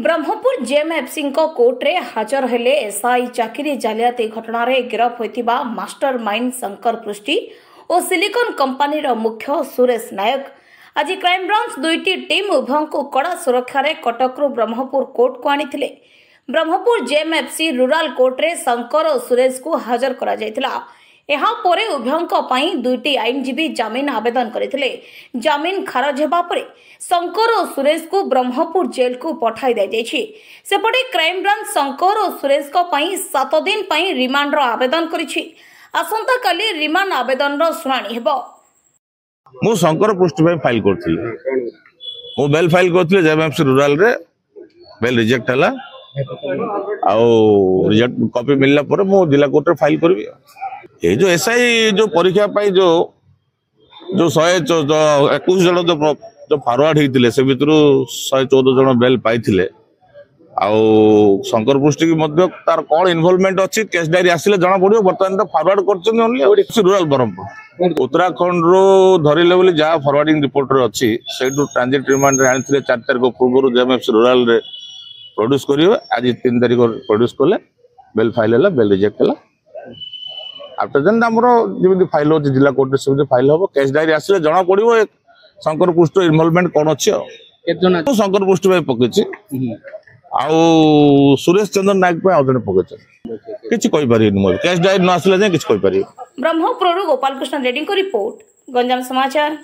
Brahmapur JMFC court रे हाजर हेले एसआई चाकरी जालियाती घटना रे गिरफ होइतिबा मास्टर माइंड शंकर पृष्टि और सिलिकॉन कंपनी रो मुख्य सुरेश नायक। आज क्राइम ब्रांच दुईटी टीम उभय को कड़ा सुरक्षा रे कटकरू ब्रह्मपुर कोर्ट को आनिथिले। ब्रह्मपुर जेएमएफसी रूरल कोर्ट रे शंकर और सुरेश को हाजर करा जायतिला। यहाँ परे उभयों पाई दुईटी आईनजीवी जामिन आवेदन करथिले। जामिन खारज हेबा परे शंकर और सुरेश को ब्रह्मपुर जेल को पठाई दै जायछि। सेपटे क्राइम ब्रांच शंकर और सुरेश को पाई 7 दिन पाई रिमांड रो आवेदन करिछि। आसंता काली रिमांड आवेदन रो सुनानी हेबो। मु शंकर पृष्टि पे फाइल करथिले। मु बेल फाइल करथिले जेएमएफसी रूरल रे बेल रिजेक्ट हला आउ रिजेक्ट कॉपी मिलला परे मु जिला कोर्ट रे फाइल करबी। ये जो एसआई जो परीक्षा पाई जो 121 जन जो फॉरवर्ड होते से भितर 114 जन बेल पाई शंकर पृष्टि की मध्य तार कौन इन्वॉल्वमेंट अच्छी केस डायरी आसिले जना पड़ो। बर्तमान तो फॉरवर्ड कर रूरल ब्रह्मपुर उत्तराखंड रो धरिले बोली जहाँ फॉरवर्डिंग रिपोर्ट रे अच्छी से ट्रांजिट रिमांड आनी 4 तारिख पूर्व जेएमएफसी रूरल रे प्रोड्यूस करिवे। आज 3 तारिख प्रोड्यूस कले बेल फाइल है बेल रिजेक्ट है। आफ्टर देन हमरो जेमि फाइल हो जिला कोर्ट से फाइल हो केस डायरी आसिले जना पड़ो शंकर पृष्टि इन्वॉल्वमेंट कौन अच्छी शंकर पृष्टि भाई पकईछि आउ सुरेश चंद्र नायक पे आउजने पकईछि किछि कहि परिनि मोर केस डायरी न आसिले जे किछि कहि परिनि। ब्रह्मपुर गोपाल कृष्ण रेड्डी को रिपोर्ट गंजाम समाचार।